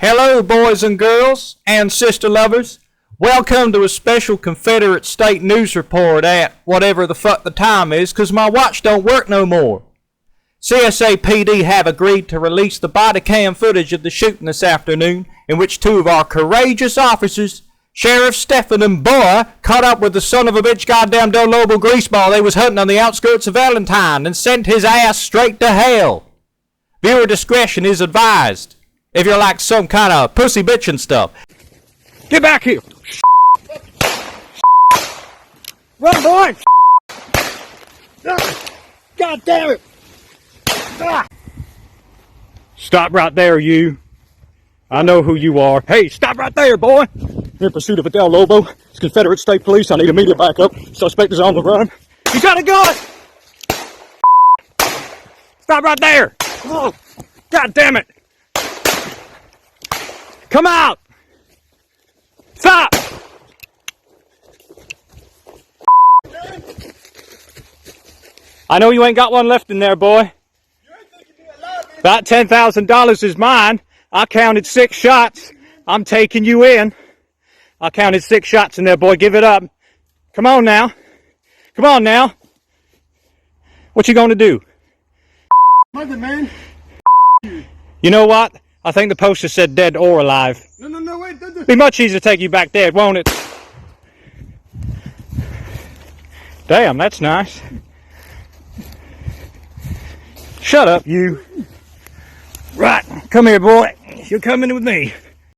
Hello, boys and girls and sister lovers. Welcome to a special Confederate State News report at whatever the fuck the time is, 'cause my watch don't work no more. CSAPD have agreed to release the Bodycam footage of the shooting this afternoon, in which two of our courageous officers, Sheriff Stephen and Boy, caught up with the son of a bitch goddamn Del Lobo greaseball they was hunting on the outskirts of Valentine and sent his ass straight to hell. Viewer discretion is advised if you're like some kind of pussy bitch and stuff. Get back here! Run, boy! God damn it! Stop right there, you. I know who you are. Hey, stop right there, boy! In pursuit of a Del Lobo. It's Confederate State Police. I need immediate backup. Suspect is on the run. You got a gun! Stop right there! Oh, God damn it! Come out! Stop! I know you ain't got one left in there, boy. That $10,000 is mine. I counted 6 shots. I'm taking you in. I counted 6 shots in there, boy. Give it up. Come on now. Come on now. What you gonna do? Mother, man. You know what? I think the poster said dead or alive. No, wait. Be much easier to take you back dead, won't it? Damn, that's nice. Shut up, you. Right, come here, boy. You're coming with me.